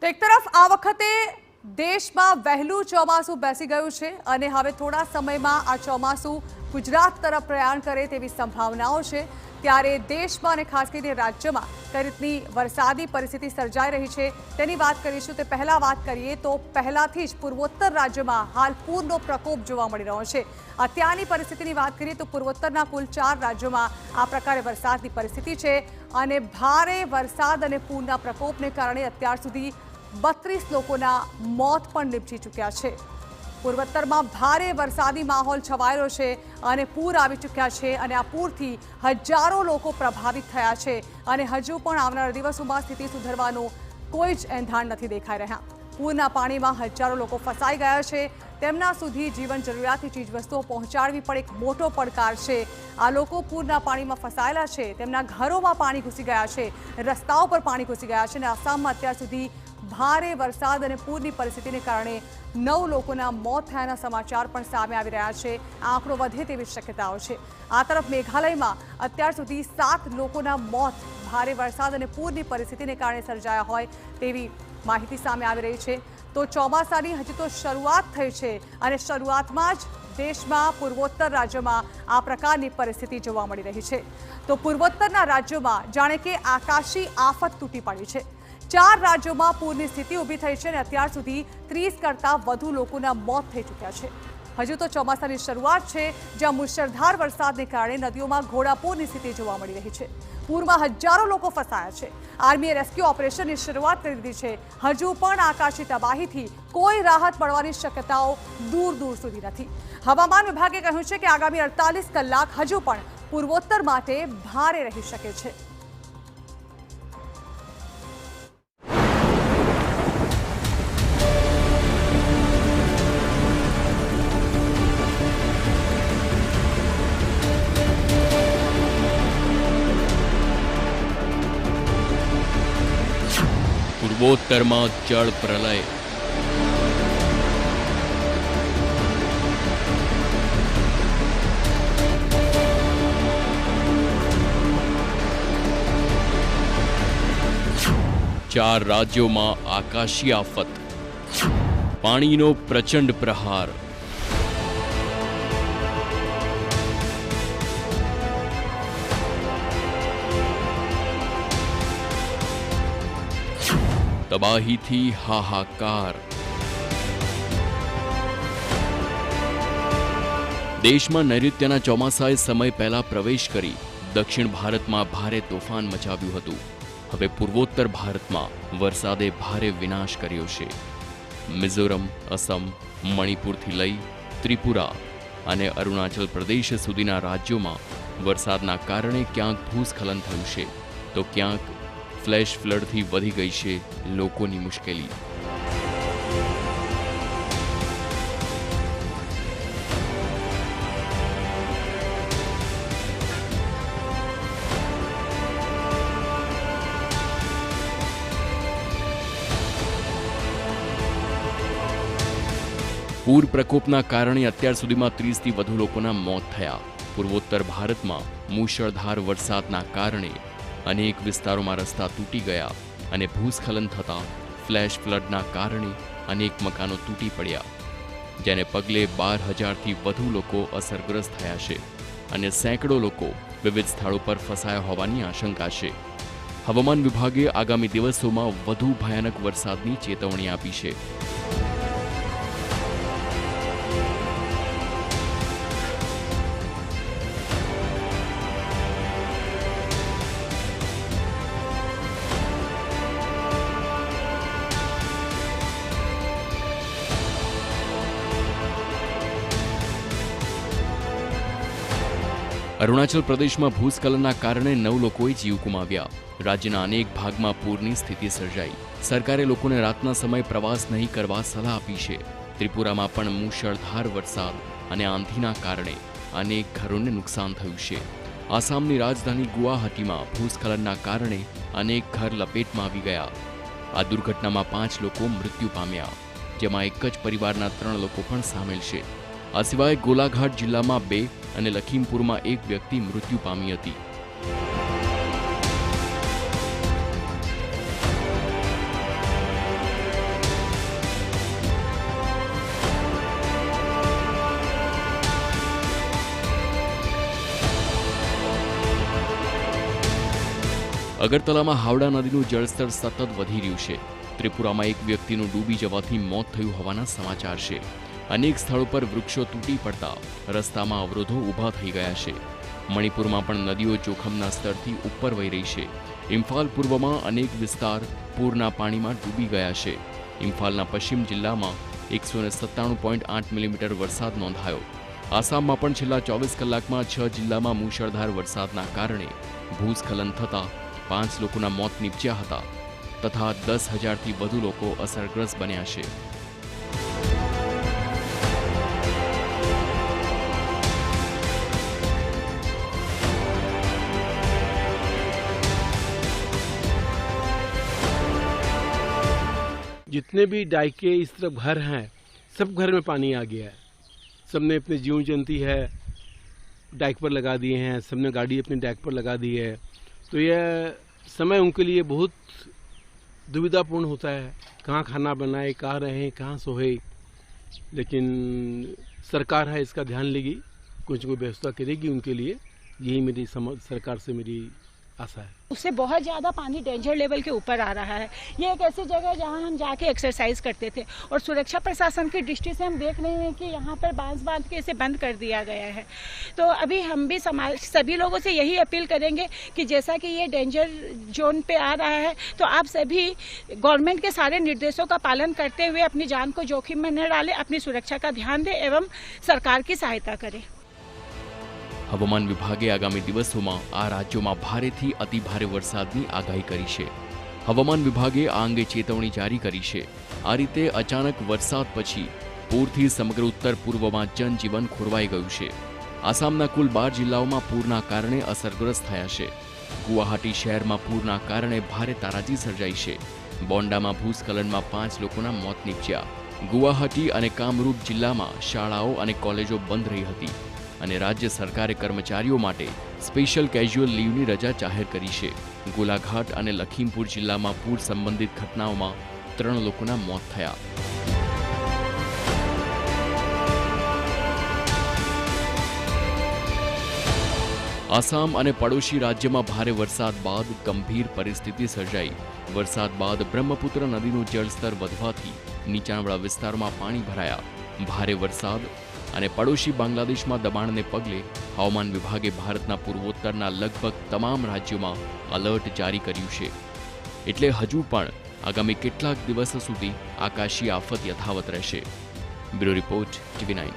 તો એક તરફ આ વખતે દેશમાં વહેલું ચોમાસું બેસી ગયું છે અને હવે થોડા સમયમાં આ ચોમાસું ગુજરાત તરફ પ્રયાણ કરે તેવી સંભાવનાઓ છે। ત્યારે દેશમાં અને ખાસ કરીને રાજ્યમાં કઈ રીતની વરસાદી પરિસ્થિતિ સર્જાઈ રહી છે તેની વાત કરીશું। તે પહેલા વાત કરીએ તો પહેલાથી જ પૂર્વોત્તર રાજ્યમાં હાલ પૂરનો પ્રકોપ જોવા મળી રહ્યો છે। અત્યારની પરિસ્થિતિની વાત કરીએ તો પૂર્વોત્તરના કુલ 4 રાજ્યોમાં આ પ્રકારે વરસાદની પરિસ્થિતિ છે અને ભારે વરસાદ અને પૂરના પ્રકોપને કારણે અત્યાર સુધી 32 લોકોના મોત પણ નીપજી ચૂક્યા છે। પૂર્વોત્તરમાં ભારે વરસાદી માહોલ છવાયેલો છે અને પૂર આવી ચૂક્યા છે અને આ પૂરથી હજારો લોકો પ્રભાવિત થયા છે અને હજુ પણ આવનારા દિવસોમાં સ્થિતિ સુધરવાનું કોઈ જ એંધાણ નથી દેખાઈ રહ્યા। પૂરના પાણીમાં હજારો લોકો ફસાઈ ગયા છે। તેમના સુધી જીવન જરૂરિયાતની ચીજવસ્તુઓ પહોંચાડવી પણ એક મોટો પડકાર છે। આ લોકો પૂરના પાણીમાં ફસાયેલા છે, તેમના ઘરોમાં પાણી ઘૂસી ગયા છે, રસ્તાઓ પર પાણી ઘૂસી ગયા છે અને આસામમાં અત્યાર સુધી ભારે વરસાદ અને પૂરની પરિસ્થિતિને કારણે 9 લોકોના મોત થયાના સમાચાર પણ સામે આવી રહ્યા છે। આ આંકડો વધે તેવી શક્યતાઓ છે। આ તરફ મેઘાલયમાં અત્યાર સુધી 7 લોકોના મોત ભારે વરસાદ અને પૂરની પરિસ્થિતિને કારણે સર્જાયા હોય તેવી માહિતી સામે આવી રહી છે। તો ચોમાસાની હજી તો શરૂઆત થઈ છે અને શરૂઆતમાં જ દેશમાં પૂર્વોત્તર રાજ્યોમાં આ પ્રકારની પરિસ્થિતિ જોવા મળી રહી છે। તો પૂર્વોત્તરના રાજ્યોમાં જાણે કે આકાશી આફત તૂટી પડી છે। 4 રાજ્યોમાં પૂરની સ્થિતિ ઊભી થઈ છે અને અત્યાર સુધી 30 કરતાં વધુ લોકોના મોત થઈ ચૂક્યા છે। હજુ તો ચોમાસાની શરૂઆત છે, જ્યાં મુશળધાર વરસાદને કારણે નદીઓમાં ઘોડાપૂરની સ્થિતિ જોવા મળી રહી છે। પૂરમાં હજારો લોકો ફસાયા છે। આર્મીએ રેસ્ક્યુ ઓપરેશનની શરૂઆત કરી દીધી છે। હજુ પણ આકાશી તબાહીથી કોઈ રાહત મળવાની શક્યતાઓ દૂર દૂર સુધી નથી। હવામાન વિભાગે કહ્યું છે કે આગામી 48 કલાક હજુ પણ પૂર્વોત્તર માટે ભારે રહી શકે છે। પૂર્વોત્તરમાં જળ પ્રલય। ચાર રાજ્યોમાં આકાશી આફત, પાણીનો પ્રચંડ પ્રહાર। તબાહીથી હાહાકાર। દેશમાં નૈઋત્યના ચોમાસાએ સમય પહેલા પ્રવેશ કરી દક્ષિણ ભારતમાં ભારે તોફાન મચાવ્યું હતું। હવે પૂર્વોત્તર ભારતમાં વરસાદે ભારે વિનાશ કર્યો છે। મિઝોરમ, અસમ, મણિપુરથી લઈ ત્રિપુરા અને અરુણાચલ પ્રદેશ સુધીના રાજ્યોમાં વરસાદના કારણે ક્યાંક ભૂસ્ખલન થયું છે તો ક્યાંક ફ્લેશ ફ્લડથી વધી ગઈ છે લોકોની મુશ્કેલી। પૂર પ્રકોપના કારણે અત્યાર સુધીમાં 30થી વધુ લોકોના મોત થયા। પૂર્વોત્તર ભારતમાં મુશળધાર વરસાદના કારણે અનેક વિસ્તારોમાં રસ્તા તૂટી ગયા અને ભૂસ્ખલન થતાં ફ્લેશ ફ્લડના કારણે અનેક મકાનો તૂટી પડ્યા, જેને પગલે 12,000થી વધુ લોકો અસરગ્રસ્ત થયા છે અને સેંકડો લોકો વિવિધ સ્થળો પર ફસાયા હોવાની આશંકા છે। હવામાન વિભાગે આગામી દિવસોમાં વધુ ભયાનક વરસાદની ચેતવણી આપી છે। અરુણાચલ પ્રદેશમાં ભૂસ્ખલનના કારણે 9 લોકોએ જીવ ગુમાવ્યા। રાજ્યના અનેક ભાગમાં પૂરની સ્થિતિ સર્જાઈ। સરકારે લોકોને રાતના સમયે પ્રવાસ નહીં કરવા સલાહ આપી છે। ત્રિપુરામાં પણ મુશળધાર વરસાદ અને આંધીના કારણે અનેક ઘરોને નુકસાન થયું છે। આસામની રાજધાની ગુવાહાટીમાં ભૂસ્ખલનના કારણે અનેક ઘર લપેટમાં આવી ગયા। આ દુર્ઘટનામાં 5 લોકો મૃત્યુ પામ્યા, જેમાં એક જ પરિવારના 3 લોકો પણ સામેલ છે। આ સિવાય ગોલાઘાટ જિલ્લામાં 2 અને લખીમપુરમાં 1 વ્યક્તિ મૃત્યુ પામી હતી। અગરતલામાં હાવડા નદીનું જળસ્તર સતત વધી રહ્યું છે. ત્રિપુરામાં એક વ્યક્તિનું ડૂબી જવાથી મોત થયું હોવાના સમાચાર છે. અનેક સ્થળો પર વૃક્ષો તૂટી પડતા રસ્તામાં અવરોધો ઊભા થઈ ગયા છે. મણિપુરમાં પણ નદીઓ જોખમના સ્તરથી ઉપર વહી રહી છે. ઇમ્ફાલ પૂર્વમાં અનેક વિસ્તાર પૂરના પાણીમાં ડૂબી ગયા છે. ઇમ્ફાલના પશ્ચિમ જિલ્લામાં 197.8 મિલીમીટર વરસાદ નોંધાયો. આસામમાં પણ છેલ્લા 24 કલાકમાં 6 જિલ્લામાં મુશળધાર વરસાદના કારણે ભૂસ્ખલન થતાં 5 લોકોના મોત નીપજ્યા હતા તથા 10,000થી વધુ લોકો અસરગ્રસ્ત બન્યા છે. जितने भी डाइके इस तरफ घर हैं, सब घर में पानी आ गया है. सबने अपने जीव जंती है डाइक पर लगा दिए हैं, सबने गाड़ी अपनी डाइक पर लगा दी है. तो यह समय उनके लिए बहुत दुविधापूर्ण होता है, कहाँ खाना बनाए, कहाँ रहें, कहाँ सोए. लेकिन सरकार है इसका ध्यान लेगी, कुछ कोई व्यवस्था करेगी उनके लिए. यही मेरी सरकार से मेरी आशा है. उससे बहुत ज़्यादा पानी डेंजर लेवल के ऊपर आ रहा है. ये एक ऐसी जगह है जहाँ हम जाके एक्सरसाइज करते थे और सुरक्षा प्रशासन की दृष्टि से हम देख रहे हैं कि यहाँ पर बांस बांध के इसे बंद कर दिया गया है. तो अभी हम भी समाज सभी लोगों से यही अपील करेंगे कि जैसा कि ये डेंजर जोन पे आ रहा है तो आप सभी गवर्नमेंट के सारे निर्देशों का पालन करते हुए अपनी जान को जोखिम में न डालें, अपनी सुरक्षा का ध्यान दें एवं सरकार की सहायता करें. હવામાન વિભાગે આગામી દિવસોમાં આ રાજ્યોમાં ભારેથી અતિભારે વરસાદની આગાહી કરી છે. હવામાન વિભાગે આ અંગે ચેતવણી જારી કરી છે. આ રીતે અચાનક વરસાદ પછી પૂરથી સમગ્ર ઉત્તર પૂર્વમાં જનજીવન ખોરવાઈ ગયું છે. આસામના કુલ 12 જિલ્લાઓમાં પૂરના કારણે અસરગ્રસ્ત થયા છે. ગુવાહાટી શહેરમાં પૂરના કારણે ભારે તારાજી સર્જાઈ છે. બોન્ડામાં ભૂસ્ખલનમાં 5 લોકોના મોત નીપજ્યા. ગુવાહાટી અને કામરૂપ જિલ્લામાં શાળાઓ અને કોલેજો બંધ રહી હતી અને રાજ્ય સરકારે કર્મચારીઓ માટે સ્પેશિયલ કેઝ્યુઅલ લીવની રજા જાહેર કરી છે. ગોલાઘાટ અને લખીમપુર જિલ્લામાં પૂર સંબંધિત ઘટનાઓમાં 3 લોકોના મોત થયા. આસામ અને પડોશી રાજ્યમાં ભારે વરસાદ બાદ ગંભીર પરિસ્થિતિ સર્જાઈ. વરસાદ બાદ બ્રહ્મપુત્ર નદીનું જળસ્તર વધવાથી નીચાણવાળા વિસ્તારોમાં પાણી ભરાયા. ભારે વરસાદ અને પડોશી બાંગ્લાદેશમાં દબાણને પગલે હવામાન વિભાગે ભારતના પૂર્વોત્તરના લગભગ તમામ રાજ્યોમાં એલર્ટ જારી કર્યું છે. એટલે હજુ પણ આગામી કેટલાક દિવસો સુધી આકાશી આફત યથાવત રહેશે. Bureau report TV9.